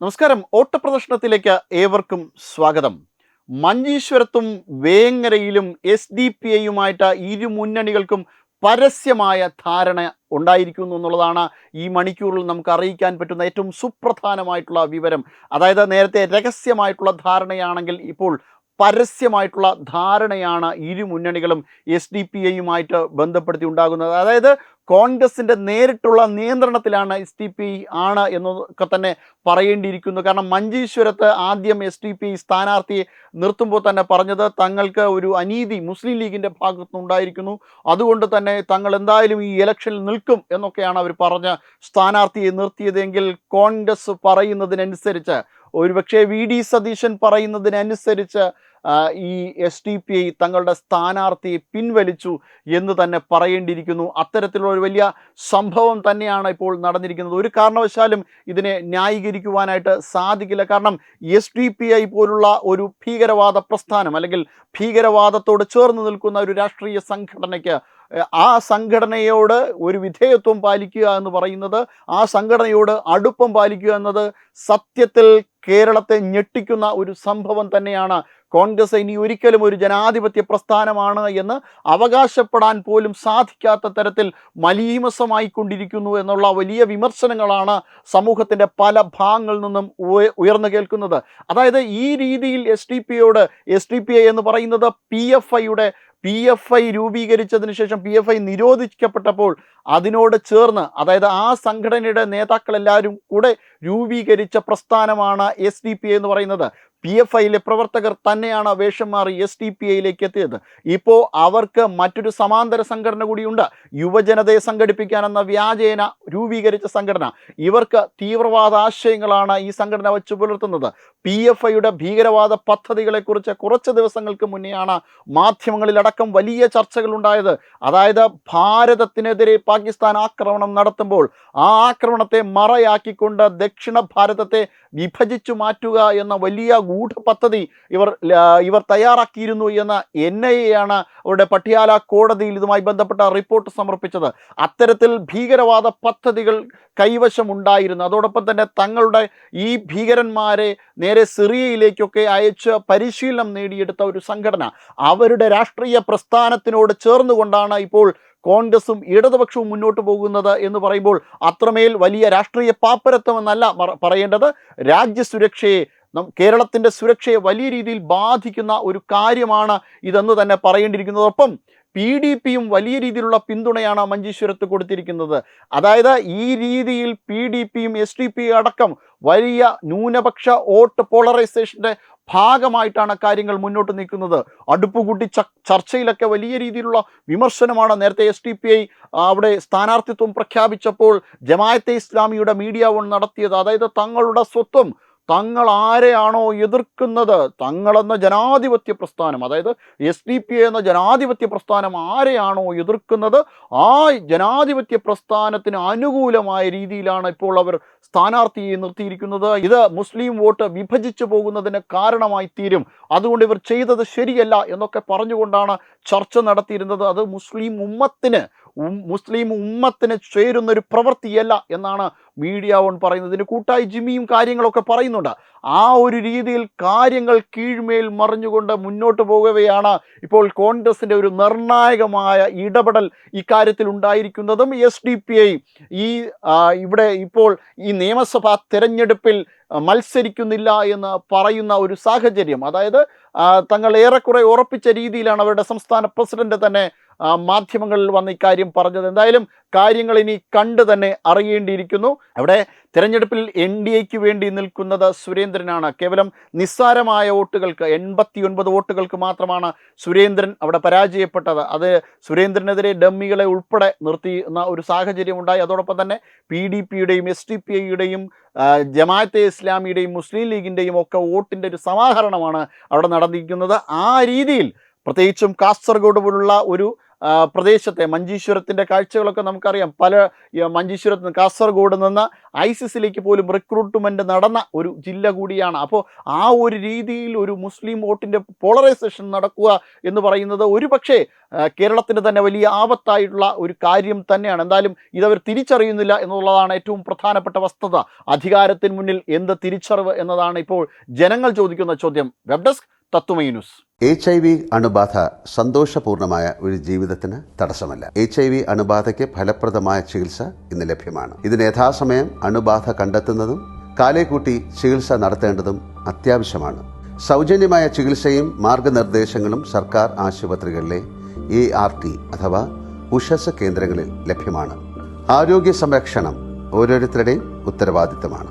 നമസ്കാരം. ഓട്ടപ്രദർശനത്തിലേക്ക് ഏവർക്കും സ്വാഗതം. മഞ്ചേശ്വരത്തും വേങ്ങരയിലും SDP-യുമായിട്ട് ഇരു മുന്നണികൾക്കും പരസ്യമായ ധാരണ ഉണ്ടായിരിക്കുന്നു എന്നുള്ളതാണ് ഈ മണിക്കൂറിൽ നമുക്ക് അറിയിക്കാൻ പറ്റുന്ന ഏറ്റവും സുപ്രധാനമായിട്ടുള്ള വിവരം. അതായത് നേരത്തെ രഹസ്യമായിട്ടുള്ള ധാരണയാണെങ്കിൽ ഇപ്പോൾ പരസ്യമായിട്ടുള്ള ധാരണയാണ് ഇരു മുന്നണികളും SDP-യുമായിട്ട് ബന്ധപ്പെടുത്തി ഉണ്ടാകുന്നത്. അതായത് കോൺഗ്രസിൻ്റെ നേരിട്ടുള്ള നിയന്ത്രണത്തിലാണ് SDP ആണ് എന്നൊക്കെ തന്നെ പറയേണ്ടിയിരിക്കുന്നു. കാരണം മഞ്ചേശ്വരത്ത് ആദ്യം SDP സ്ഥാനാർത്ഥിയെ നിർത്തുമ്പോൾ തന്നെ പറഞ്ഞത് തങ്ങൾക്ക് ഒരു അനീതി മുസ്ലിം ലീഗിൻ്റെ ഭാഗത്തുനിന്നുണ്ടായിരിക്കുന്നു, അതുകൊണ്ട് തന്നെ തങ്ങൾ എന്തായാലും ഈ ഇലക്ഷനിൽ നിൽക്കും എന്നൊക്കെയാണ് അവർ പറഞ്ഞ് സ്ഥാനാർത്ഥിയെ നിർത്തിയതെങ്കിൽ കോൺഗ്രസ് പറയുന്നതിനനുസരിച്ച്, ഒരുപക്ഷെ VD സതീശൻ പറയുന്നതിനനുസരിച്ച് ഈ SDP തങ്ങളുടെ സ്ഥാനാർത്ഥിയെ പിൻവലിച്ചു എന്ന് തന്നെ പറയേണ്ടിയിരിക്കുന്നു. അത്തരത്തിലുള്ള ഒരു വലിയ സംഭവം തന്നെയാണ് ഇപ്പോൾ നടന്നിരിക്കുന്നത്. ഒരു കാരണവശാലും ഇതിനെ ന്യായീകരിക്കുവാനായിട്ട് സാധിക്കില്ല. കാരണം SDP പോലുള്ള ഒരു ഭീകരവാദ പ്രസ്ഥാനം, അല്ലെങ്കിൽ ഭീകരവാദത്തോട് ചേർന്ന് നിൽക്കുന്ന ഒരു രാഷ്ട്രീയ സംഘടനയ്ക്ക് ആ സംഘടനയോട് ഒരു വിധേയത്വം പാലിക്കുക എന്ന് പറയുന്നത്, ആ സംഘടനയോട് അടുപ്പം പാലിക്കുക എന്നത് സത്യത്തിൽ കേരളത്തെ ഞെട്ടിക്കുന്ന ഒരു സംഭവം തന്നെയാണ്. കോൺഗ്രസ് ഇനി ഒരിക്കലും ഒരു ജനാധിപത്യ പ്രസ്ഥാനമാണ് എന്ന് അവകാശപ്പെടാൻ പോലും സാധിക്കാത്ത തരത്തിൽ മലീമസമായിക്കൊണ്ടിരിക്കുന്നു എന്നുള്ള വലിയ വിമർശനങ്ങളാണ് സമൂഹത്തിൻ്റെ പല ഭാഗങ്ങളിൽ നിന്നും ഉയർന്നു കേൾക്കുന്നത്. അതായത് ഈ രീതിയിൽ SDP എന്ന് പറയുന്നത് PFI രൂപീകരിച്ചതിന് ശേഷം PFI നിരോധിക്കപ്പെട്ടപ്പോൾ അതിനോട് ചേർന്ന്, അതായത് ആ സംഘടനയുടെ നേതാക്കളെല്ലാവരും കൂടെ രൂപീകരിച്ച പ്രസ്ഥാനമാണ് SDP എന്ന് പറയുന്നത്. PFIയിലെ പ്രവർത്തകർ തന്നെയാണ് വേഷം മാറി SDP-യിലേക്ക് എത്തിയത്. ഇപ്പോൾ അവർക്ക് മറ്റൊരു സമാന്തര സംഘടന കൂടിയുണ്ട്, യുവജനതയെ സംഘടിപ്പിക്കാനെന്ന വ്യാജേന രൂപീകരിച്ച സംഘടന. ഇവർക്ക് തീവ്രവാദ ആശയങ്ങളാണ് ഈ സംഘടന വച്ചു പുലർത്തുന്നത്. PFIയുടെ ഭീകരവാദ പദ്ധതികളെക്കുറിച്ച് കുറച്ച് ദിവസങ്ങൾക്ക് മുന്നെയാണ് മാധ്യമങ്ങളിലടക്കം വലിയ ചർച്ചകൾ ഉണ്ടായത്. അതായത് ഭാരതത്തിനെതിരെ പാകിസ്ഥാൻ ആക്രമണം നടത്തുമ്പോൾ ആ ആക്രമണത്തെ മറയാക്കിക്കൊണ്ട് ദക്ഷിണ ഭാരതത്തെ വിഭജിച്ചു മാറ്റുക എന്ന വലിയ ഗൂഢപദ്ധതി ഇവർ തയ്യാറാക്കിയിരുന്നു എന്ന NIA ആണ് അവരുടെ പട്യാല കോടതിയിൽ ഇതുമായി ബന്ധപ്പെട്ട റിപ്പോർട്ട് സമർപ്പിച്ചത്. അത്തരത്തിൽ ഭീകരവാദ പദ്ധതികൾ കൈവശമുണ്ടായിരുന്നു. അതോടൊപ്പം തന്നെ തങ്ങളുടെ ഈ ഭീകരന്മാരെ നേരെ സിറിയയിലേക്കൊക്കെ അയച്ച് പരിശീലനം നേടിയെടുത്ത ഒരു സംഘടന, അവരുടെ രാഷ്ട്രീയ പ്രസ്ഥാനത്തിനോട് ചേർന്നുകൊണ്ടാണ് ഇപ്പോൾ കോൺഗ്രസും ഇടതുപക്ഷവും മുന്നോട്ട് പോകുന്നത് എന്ന് പറയുമ്പോൾ അത്രമേൽ വലിയ രാഷ്ട്രീയ പാപ്പരത്വമെന്നല്ല പറയേണ്ടത്. രാജ്യസുരക്ഷയെ, കേരളത്തിൻ്റെ സുരക്ഷയെ വലിയ രീതിയിൽ ബാധിക്കുന്ന ഒരു കാര്യമാണ് ഇതെന്ന് തന്നെ പറയേണ്ടിയിരിക്കുന്നതോടൊപ്പം PDPയും വലിയ രീതിയിലുള്ള പിന്തുണയാണ് മഞ്ചേശ്വരത്ത് കൊടുത്തിരിക്കുന്നത്. അതായത് ഈ രീതിയിൽ PDPയും SDP അടക്കം വലിയ ന്യൂനപക്ഷ വോട്ട് പോളറൈസേഷൻ്റെ ഭാഗമായിട്ടാണ് കാര്യങ്ങൾ മുന്നോട്ട് നീക്കുന്നത്. അടുപ്പുകൂട്ടി ചർച്ചയിലൊക്കെ വലിയ രീതിയിലുള്ള വിമർശനമാണ്. നേരത്തെ SDP അവിടെ സ്ഥാനാർത്ഥിത്വം പ്രഖ്യാപിച്ചപ്പോൾ ജമാഅത്തെ ഇസ്ലാമിയുടെ മീഡിയ വൺ നടത്തിയത്. അതായത് തങ്ങളുടെ സ്വത്വം, തങ്ങൾ ആരെയാണോ എതിർക്കുന്നത്, തങ്ങളെന്ന ജനാധിപത്യ പ്രസ്ഥാനം, അതായത് SDP എന്ന ജനാധിപത്യ പ്രസ്ഥാനം ആരെയാണോ എതിർക്കുന്നത് ആ ജനാധിപത്യ പ്രസ്ഥാനത്തിന് അനുകൂലമായ രീതിയിലാണ് ഇപ്പോൾ അവർ സ്ഥാനാർത്ഥിയെ നിർത്തിയിരിക്കുന്നത്. ഇത് മുസ്ലിം വോട്ട് വിഭജിച്ചു പോകുന്നതിന് കാരണമായി തീരും, അതുകൊണ്ട് ഇവർ ചെയ്തത് ശരിയല്ല എന്നൊക്കെ പറഞ്ഞുകൊണ്ടാണ് ചർച്ച നടത്തിയിരുന്നത്. അത് മുസ്ലിം ഉമ്മത്തിന് ചേരുന്നൊരു പ്രവൃത്തിയല്ല എന്നാണ് മീഡിയ വൺ പറയുന്നത്. ഇതിന് കൂട്ടായി ജിമ്മിയും കാര്യങ്ങളൊക്കെ പറയുന്നുണ്ട്. ആ ഒരു രീതിയിൽ കാര്യങ്ങൾ കീഴ്മേൽ മറിഞ്ഞുകൊണ്ട് മുന്നോട്ട് പോകവെയാണ് ഇപ്പോൾ കോൺഗ്രസിൻ്റെ ഒരു നിർണായകമായ ഇടപെടൽ ഇക്കാര്യത്തിൽ ഉണ്ടായിരിക്കുന്നതും. SDP ഇവിടെ ഇപ്പോൾ ഈ നിയമസഭാ തെരഞ്ഞെടുപ്പിൽ മത്സരിക്കുന്നില്ല എന്ന് പറയുന്ന ഒരു സാഹചര്യം, അതായത് തങ്ങൾ ഏറെക്കുറെ ഉറപ്പിച്ച രീതിയിലാണ് അവരുടെ സംസ്ഥാന പ്രസിഡന്റ് തന്നെ മാധ്യമങ്ങളിൽ വന്ന് ഇക്കാര്യം പറഞ്ഞത്. എന്തായാലും കാര്യങ്ങൾ ഇനി കണ്ടു തന്നെ അറിയേണ്ടിയിരിക്കുന്നു. അവിടെ തിരഞ്ഞെടുപ്പിൽ NDAക്ക് വേണ്ടി നിൽക്കുന്നത് സുരേന്ദ്രനാണ്. കേവലം നിസ്സാരമായ വോട്ടുകൾക്ക്, 89 വോട്ടുകൾക്ക് മാത്രമാണ് സുരേന്ദ്രൻ അവിടെ പരാജയപ്പെട്ടത്. അത് സുരേന്ദ്രനെതിരെ ഡമ്മികളെ ഉൾപ്പെടെ നിർത്തിയുന്ന ഒരു സാഹചര്യം ഉണ്ടായി. അതോടൊപ്പം തന്നെ PDPയുടെയും SDP-യുടെയും ജമാഅത്തെ ഇസ്ലാമിയുടെയും മുസ്ലിം ലീഗിൻ്റെയും ഒക്കെ വോട്ടിൻ്റെ ഒരു സമാഹരണമാണ് അവിടെ നടന്നിരിക്കുന്നത്. ആ രീതിയിൽ പ്രത്യേകിച്ചും കാസർഗോഡ് പോലുള്ള ഒരു പ്രദേശത്തെ മഞ്ചേശ്വരത്തിൻ്റെ കാഴ്ചകളൊക്കെ നമുക്കറിയാം. പല മഞ്ചേശ്വരത്ത് നിന്ന് കാസർഗോഡ് നിന്ന് ഐസിസിലേക്ക് പോലും റിക്രൂട്ട്മെൻറ്റ് നടന്ന ഒരു ജില്ല കൂടിയാണ്. അപ്പോൾ ആ ഒരു രീതിയിൽ ഒരു മുസ്ലിം വോട്ടിൻ്റെ പോളറൈസേഷൻ നടക്കുക എന്ന് പറയുന്നത് ഒരു പക്ഷേ കേരളത്തിന് തന്നെ വലിയ ആപത്തായിട്ടുള്ള ഒരു കാര്യം തന്നെയാണ്. എന്തായാലും ഇതവർ തിരിച്ചറിയുന്നില്ല എന്നുള്ളതാണ് ഏറ്റവും പ്രധാനപ്പെട്ട വസ്തുത. അധികാരത്തിന് മുന്നിൽ എന്ത് തിരിച്ചറിവ് എന്നതാണ് ഇപ്പോൾ ജനങ്ങൾ ചോദിക്കുന്ന ചോദ്യം. Web desk Tatwamayi news. HIV അണുബാധ സന്തോഷപൂർണമായ ഒരു ജീവിതത്തിന് തടസ്സമല്ല. HIV അണുബാധയ്ക്ക് ഫലപ്രദമായ ചികിത്സ ഇന്ന് ലഭ്യമാണ്. ഇതിന് യഥാസമയം അണുബാധ കണ്ടെത്തുന്നതും കാലേക്കൂട്ടി ചികിത്സ നടത്തേണ്ടതും അത്യാവശ്യമാണ്. സൗജന്യമായ ചികിത്സയും മാർഗനിർദ്ദേശങ്ങളും സർക്കാർ ആശുപത്രികളിലെ ART അഥവാ ഉഷസ് കേന്ദ്രങ്ങളിൽ ലഭ്യമാണ്. ആരോഗ്യ സംരക്ഷണം ഓരോരുത്തരുടെയും ഉത്തരവാദിത്തമാണ്.